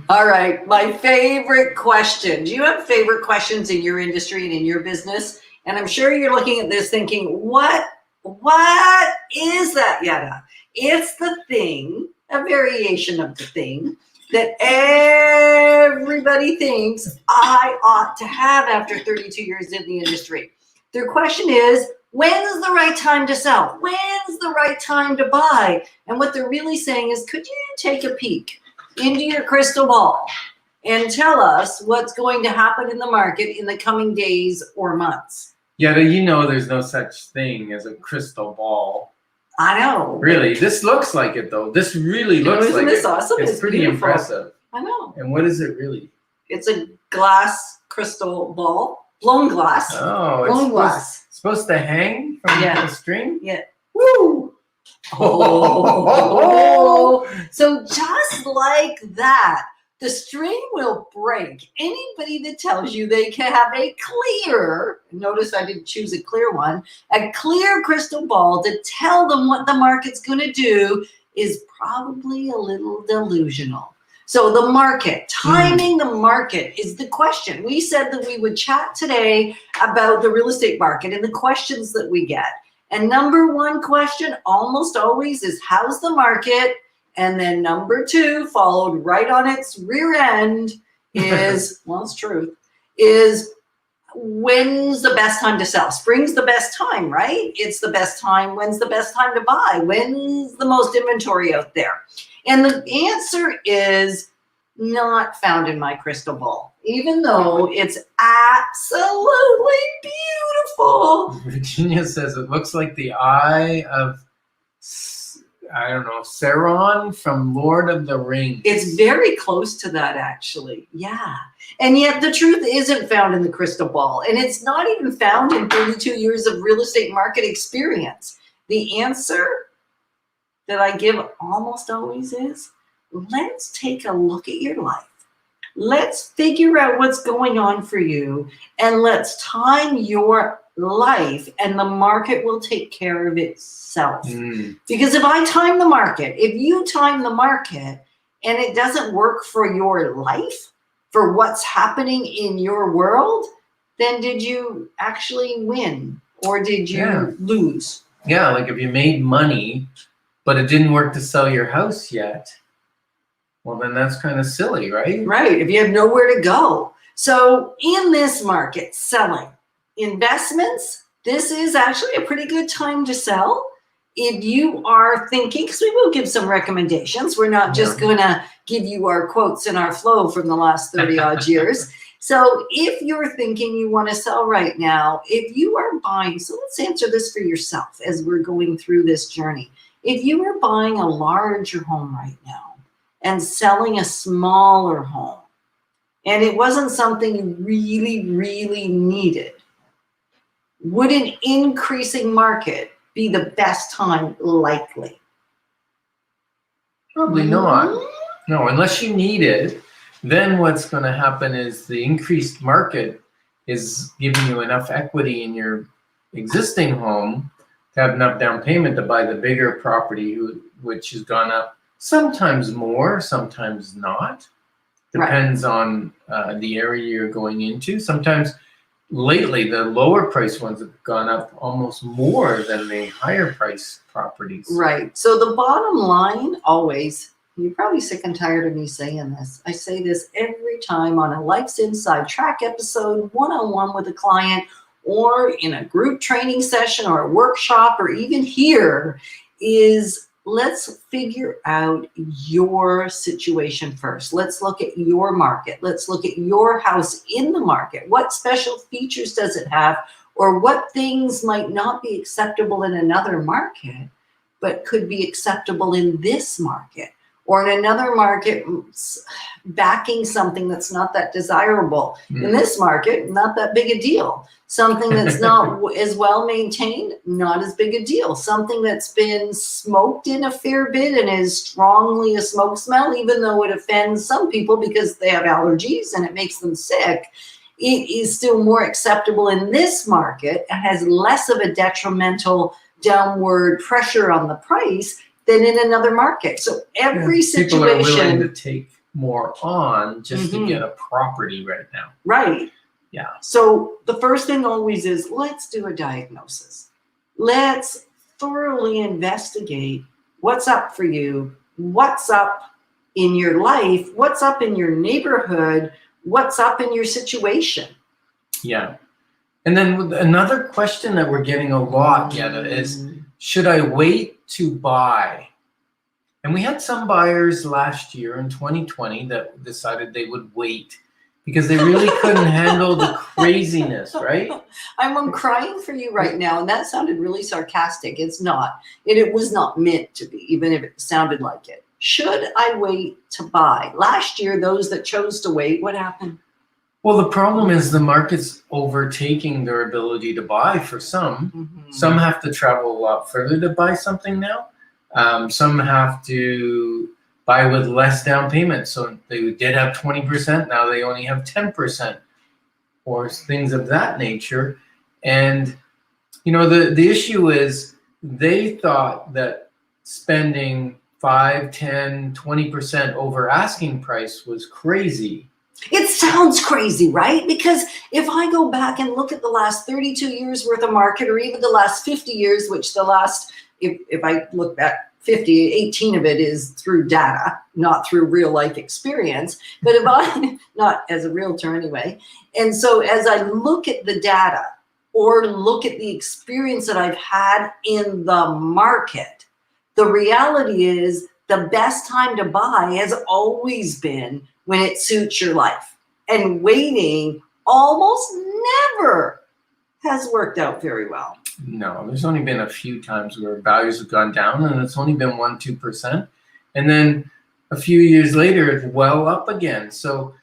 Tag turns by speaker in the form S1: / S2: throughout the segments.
S1: All right, my favorite question. Do you have favorite questions in your industry and in your business? And I'm sure you're looking at this thinking, what is that, Yada? It's the thing, a variation of the thing that everybody thinks I ought to have after 32 years in the industry. Their question is, when's the right time to sell? When's the right time to buy? And what they're really saying is, could you take a peek into your crystal ball and tell us what's going to happen in the market in the coming days or months?
S2: Yeah, you know there's no such thing as a crystal ball.
S1: I know.
S2: Really, this looks like it though. This really looks like it.
S1: Isn't this awesome?
S2: It's pretty
S1: beautiful.
S2: impressive.
S1: I know.
S2: And what is it really?
S1: It's a glass crystal ball, blown glass.
S2: Oh,
S1: blown glass.
S2: Supposed to hang from the string?
S1: Yeah.
S2: Woo!
S1: Oh. So just like that, the string will break. Anybody that tells you they can have a clear, notice I didn't choose a clear one, a clear crystal ball to tell them what the market's going to do is probably a little delusional. So the market, timing the market is the question. We said that we would chat today about the real estate market and the questions that we get. And number one question almost always is, how's the market? And then number two, followed right on its rear end, is, well, it's truth, is when's the best time to sell? Spring's the best time, right? It's the best time. When's the best time to buy? When's the most inventory out there? And the answer is not found in my crystal ball, even though it's absolutely beautiful.
S2: Virginia says it looks like the eye of, I don't know, Sauron from Lord of the Rings.
S1: It's very close to that, actually. Yeah. And yet the truth isn't found in the crystal ball. And it's not even found in 32 years of real estate market experience. The answer that I give almost always is, let's take a look at your life. Let's figure out what's going on for you, and let's time your life, and the market will take care of itself. Because if I time the market, if you time the market and it doesn't work for your life, for what's happening in your world, then did you actually win or did you lose?
S2: Yeah, like if you made money, but it didn't work to sell your house yet, well, then that's kind of silly, right?
S1: Right, if you have nowhere to go. So in this market, selling investments, this is actually a pretty good time to sell. If you are thinking, because we will give some recommendations, we're not just going to give you our quotes and our flow from the last 30 odd years. So if you're thinking you want to sell right now, if you are buying, so let's answer this for yourself as we're going through this journey. If you are buying a larger home right now and selling a smaller home, and it wasn't something you really, really needed, would an increasing market be the best time likely?
S2: Probably not. No, unless you need it, then what's going to happen is the increased market is giving you enough equity in your existing home to have enough down payment to buy the bigger property, which has gone up sometimes more, sometimes not. Depends on the area you're going into. Sometimes lately, the lower price ones have gone up almost more than the higher price properties.
S1: Right. So the bottom line always, you're probably sick and tired of me saying this. I say this every time on a Life's Inside Track episode, one-on-one with a client, or in a group training session or a workshop, or even here, is let's figure out your situation first. Let's look at your market. Let's look at your house in the market. What special features does it have, or what things might not be acceptable in another market, but could be acceptable in this market, or in another market backing something that's not that desirable. In this market, not that big a deal. Something that's not as well maintained, not as big a deal. Something that's been smoked in a fair bit and is strongly a smoke smell, even though it offends some people because they have allergies and it makes them sick, it is still more acceptable in this market and has less of a detrimental downward pressure on the price than in another market. So every situation,
S2: people are willing to take more on just to
S1: Mhm.
S2: get a property right now.
S1: Right.
S2: Yeah.
S1: So the first thing always is, let's do a diagnosis. Let's thoroughly investigate what's up for you, what's up in your life, what's up in your neighborhood, what's up in your situation.
S2: Yeah. And then another question that we're getting a lot, Yetta, is should I wait to buy? And we had some buyers last year in 2020 that decided they would wait because they really couldn't handle the craziness, right?
S1: I'm crying for you right now, and that sounded really sarcastic. It's not. And it was not meant to be, even if it sounded like it. Should I wait to buy? Last year, those that chose to wait, what happened?
S2: Well, the problem is the market's overtaking their ability to buy for some.
S1: Mhm.
S2: Some have to travel a lot further to buy something now. Some have to buy with less down payment. So they did have 20%, now they only have 10%, or things of that nature. And, you know, the issue is they thought that spending 5, 10, 20% over asking price was crazy.
S1: It sounds crazy, right? Because if I go back and look at the last 32 years worth of market, or even the last 50 years, which the last, if I look back 50, 18 of it is through data, not through real life experience, but if I, not as a realtor anyway. And so as I look at the data or look at the experience that I've had in the market, the reality is the best time to buy has always been when it suits your life. And waiting almost never has worked out very well.
S2: No, there's only been a few times where values have gone down, and it's only been 1-2%. And then a few years later, it's well up again. So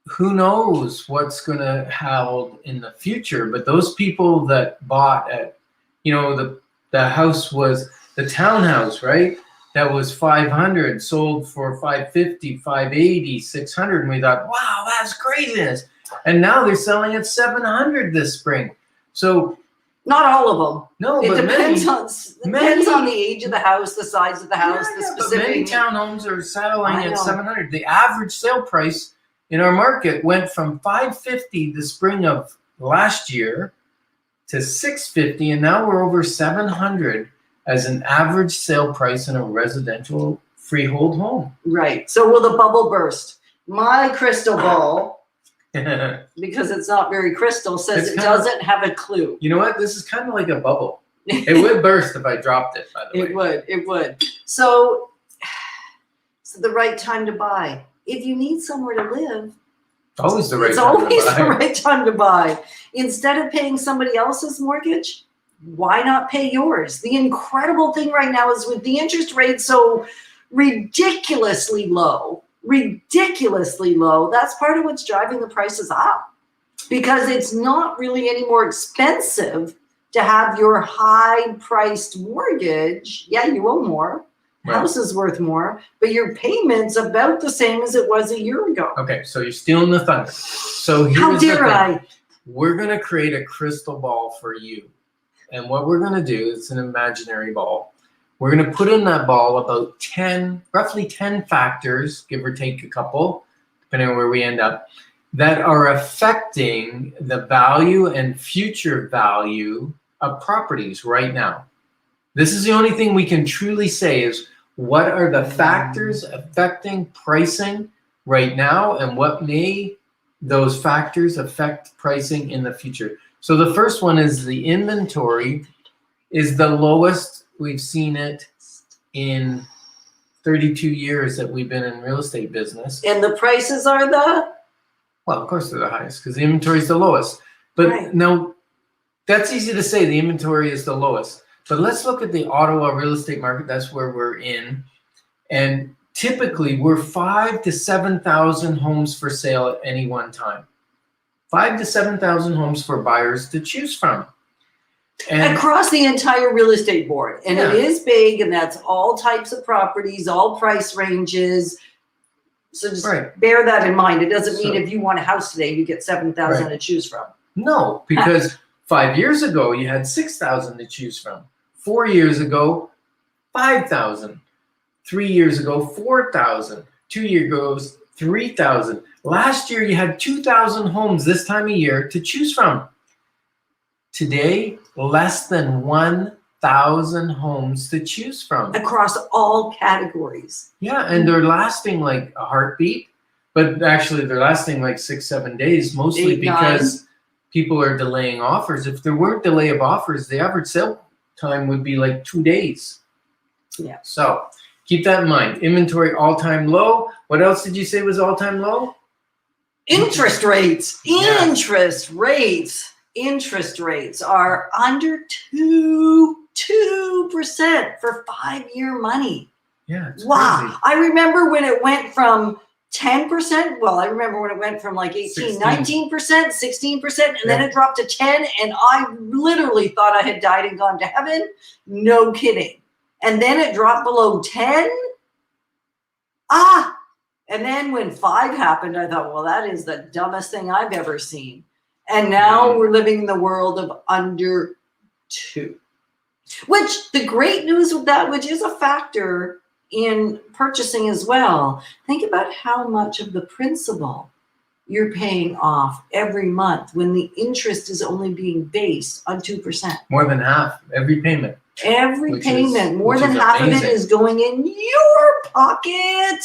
S2: who knows what's going to happen in the future? But those people that bought at, you know, the house was the townhouse, right? That was 500, sold for 550, 580, 600, and we thought, wow, that's craziness. And now they're selling at 700 this spring. So
S1: not all of them.
S2: no,
S1: It
S2: but
S1: depends
S2: many,
S1: on the age of the house, the size of the house, the
S2: but
S1: specific.
S2: many townhomes are selling
S1: I
S2: at
S1: know.
S2: 700. The average sale price in our market went from 550 the spring of last year to 650, and now we're over 700 as an average sale price in a residential freehold home.
S1: Right. So will the bubble burst? My crystal ball, because it's not very crystal, says
S2: It's
S1: it doesn't have a clue.
S2: You know what? This is kind of like a bubble. It would burst if I dropped it, by the way.
S1: It would. So it's the right time to buy. If you need somewhere to live,
S2: Always the right
S1: it's
S2: time
S1: always
S2: to buy.
S1: the right time to buy. Instead of paying somebody else's mortgage, why not pay yours? The incredible thing right now is with the interest rate so ridiculously low, that's part of what's driving the prices up, because it's not really any more expensive to have your high-priced mortgage. Yeah, you owe more.
S2: Right.
S1: House is worth more, but your payment's about the same as it was a year ago.
S2: Okay, so you're stealing the thunder. So here's
S1: How
S2: the
S1: dare
S2: thing.
S1: I?
S2: We're going to create a crystal ball for you. And what we're going to do, it's an imaginary ball. We're going to put in that ball about roughly 10 factors, give or take a couple, depending on where we end up, that are affecting the value and future value of properties right now. This is the only thing we can truly say is what are the factors affecting pricing right now, and what may those factors affect pricing in the future. So the first one is the inventory is the lowest we've seen it in 32 years that we've been in real estate business.
S1: And the prices are the?
S2: Well, of course they're the highest because the inventory is the lowest. But
S1: Right.
S2: Now, that's easy to say, the inventory is the lowest. But let's look at the Ottawa real estate market. That's where we're in. And typically, we're 5,000 to 7,000 homes for sale at any one time. 5,000 to 7,000 homes for buyers to choose from. And
S1: Across the entire real estate board. And
S2: Yeah.
S1: it is big, and that's all types of properties, all price ranges. So just
S2: Right.
S1: bear that in mind. It doesn't mean
S2: So-
S1: if you want a house today, you get 7,000
S2: Right.
S1: to choose from.
S2: No, because 5 years ago, you had 6,000 to choose from. 4 years ago, 5,000. 3 years ago, 4,000. 2-year goes 3,000. Last year you had 2,000 homes this time of year to choose from. Today, less than 1,000 homes to choose from.
S1: Across all categories.
S2: Yeah, and they're lasting like a heartbeat, but actually they're lasting like 6-7 days, mostly
S1: 8,
S2: because people are delaying offers. If there weren't delay of offers, the average sale time would be like 2 days.
S1: Yeah.
S2: So keep that in mind. Inventory all-time low. What else did you say was all-time low?
S1: Interest rates.
S2: Yeah.
S1: Interest rates are under 2% for 5-year money.
S2: Yeah, it's
S1: Wow.
S2: crazy.
S1: I remember when it went from 10%. Well, I remember when it went from like 18, 19%, 16%, and then it dropped to 10. And I literally thought I had died and gone to heaven. No kidding. And then it dropped below 10. And then when 5 happened, I thought, well, that is the dumbest thing I've ever seen. And now we're living in the world of under 2. Which the great news with that, which is a factor in purchasing as well. Think about how much of the principal you're paying off every month when the interest is only being based on 2%.
S2: More than half every payment.
S1: Every payment, more than half of it is going in your pocket.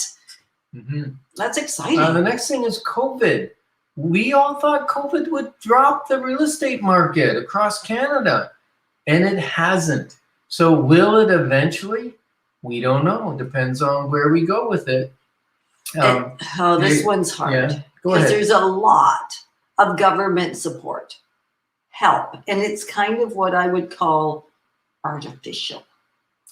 S2: Mm-hmm.
S1: That's exciting.
S2: The next thing is COVID. We all thought COVID would drop the real estate market across Canada, and it hasn't. So will it eventually? We don't know. Depends on where we go with it.
S1: This one's hard.
S2: Yeah, go
S1: because
S2: ahead.
S1: there's a lot of government support, help, and it's kind of what I would call artificial.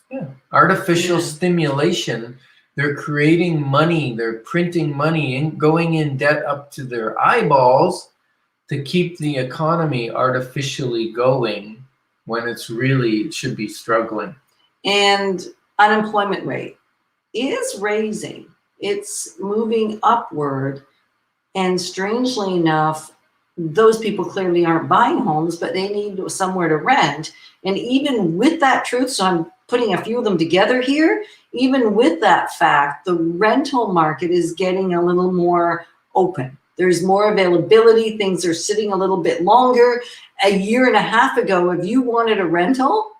S2: Yeah, artificial stimulation. They're creating money. They're printing money and going in debt up to their eyeballs to keep the economy artificially going when it should be struggling.
S1: And unemployment rate is raising. It's moving upward. And strangely enough, those people clearly aren't buying homes, but they need somewhere to rent. And even with that truth, so I'm putting a few of them together here, even with that fact, the rental market is getting a little more open. There's more availability. Things are sitting a little bit longer. A year and a half ago, if you wanted a rental,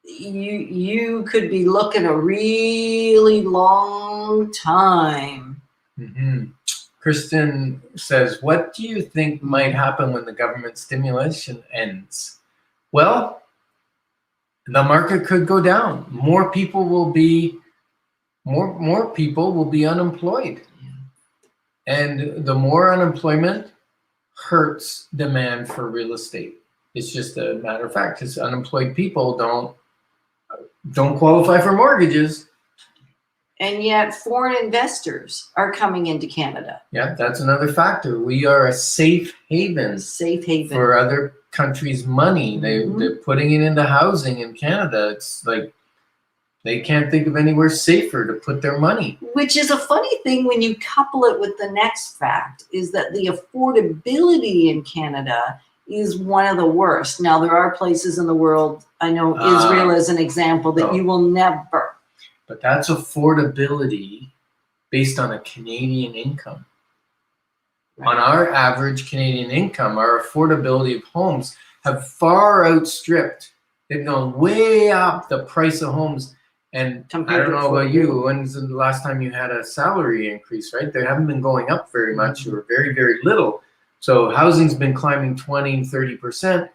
S1: you could be looking a really long time.
S2: Mm-hmm. Kristen says, what do you think might happen when the government stimulation ends? Well, the market could go down. More people will be unemployed. And the more unemployment hurts demand for real estate. It's just a matter of fact, because unemployed people don't qualify for mortgages.
S1: And yet foreign investors are coming into Canada.
S2: Yeah, that's another factor. We are a safe haven. For other countries' money. They're putting it into housing in Canada. It's like they can't think of anywhere safer to put their money.
S1: Which is a funny thing when you couple it with the next fact, is that the affordability in Canada is one of the worst. Now, there are places in the world, I know Israel is an example, that you will never.
S2: But that's affordability based on a Canadian income. Right. On our average Canadian income, our affordability of homes have far outstripped. They've gone way up the price of homes. And I don't know about you, when's the last time you had a salary increase, right? They haven't been going up very much or very, very little. So housing's been climbing 20, 30%.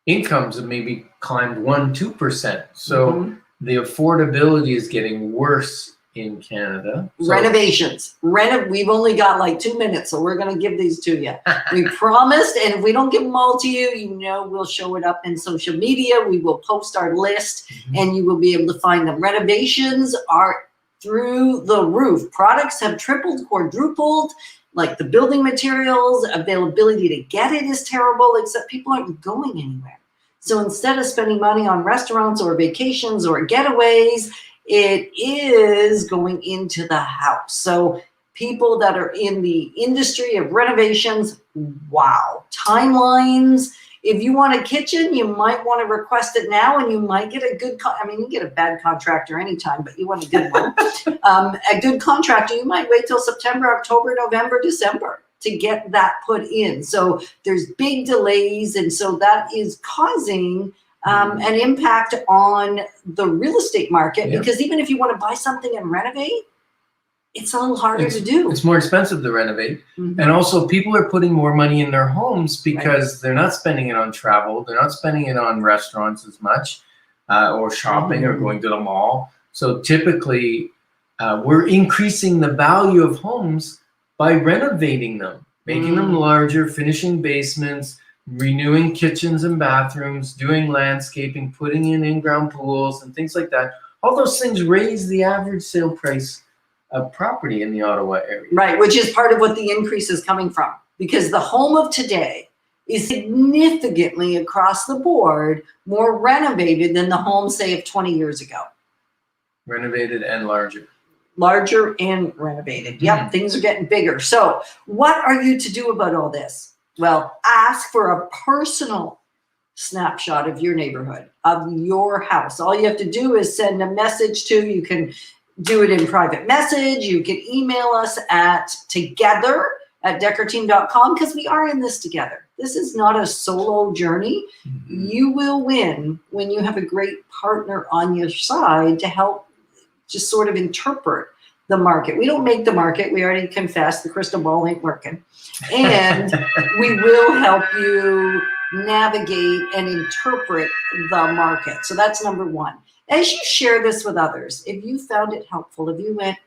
S2: Incomes have maybe climbed 1-2%. So the affordability is getting worse in Canada. So
S1: renovations. We've only got like 2 minutes, so we're going to give these to you. We promised, and if we don't give them all to you, we'll show it up in social media. We will post our list, and you will be able to find them. Renovations are through the roof. Products have tripled, quadrupled. Like the building materials, availability to get it is terrible, except people aren't going anywhere. So instead of spending money on restaurants or vacations or getaways, it is going into the house. So people that are in the industry of renovations, wow, timelines If you want a kitchen, you might want to request it now, and you might get a good, you get a bad contractor anytime, but you want a good one. A good contractor, you might wait till September, October, November, December to get that put in. So there's big delays, and so that is causing an impact on the real estate market, because even if you want to buy something and renovate, it's a little harder to do.
S2: It's more expensive to renovate. And also people are putting more money in their homes because they're not spending it on travel. They're not spending it on restaurants as much, or shopping or going to the mall. So typically we're increasing the value of homes by renovating them, making them larger, finishing basements, renewing kitchens and bathrooms, doing landscaping, putting in-ground pools and things like that. All those things raise the average sale price of property in the Ottawa area.
S1: Right, which is part of what the increase is coming from, because the home of today is significantly across the board more renovated than the home, say, of 20 years ago.
S2: Renovated and larger.
S1: Larger and renovated. Yep, things are getting bigger. So what are you to do about all this? Well, ask for a personal snapshot of your neighborhood, of your house. All you have to do is send a message to, you can do it in private message. You can email us at together@deckerteam.com, because we are in this together. This is not a solo journey. You will win when you have a great partner on your side to help just sort of interpret the market. We don't make the market. We already confessed the crystal ball ain't working. And we will help you navigate and interpret the market. So that's number one. As you share this with others, if you found it helpful, if you went,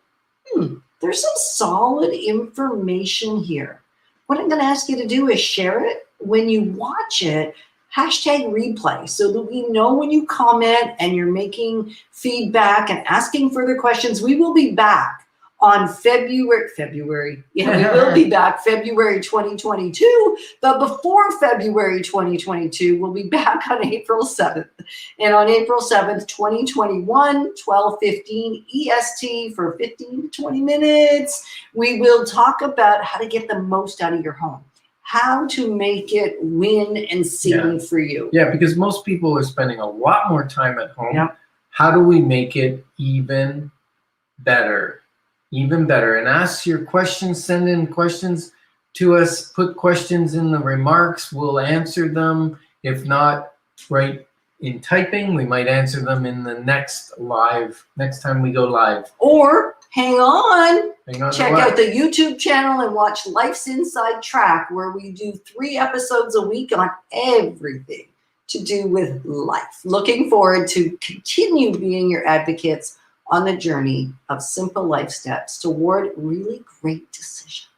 S1: there's some solid information here, what I'm going to ask you to do is share it. When you watch it, hashtag replay, so that we know when you comment and you're making feedback and asking further questions. We will be back on February, we will be back February 2022, but before February 2022, we'll be back on April 7th. And on April 7th, 2021, 12:15 EST for 15 to 20 minutes, we will talk about how to get the most out of your home, how to make it win and sing for you.
S2: Yeah, because most people are spending a lot more time at home. How do we make it even better? Even better. And ask your questions, send in questions to us, put questions in the remarks, we'll answer them. If not, right in typing, we might answer them in the next time we go live.
S1: Or hang on check
S2: out
S1: the YouTube channel and watch Life's Inside Track, where we do 3 episodes a week on everything to do with life. Looking forward to continue being your advocates on the journey of simple life steps toward really great decisions.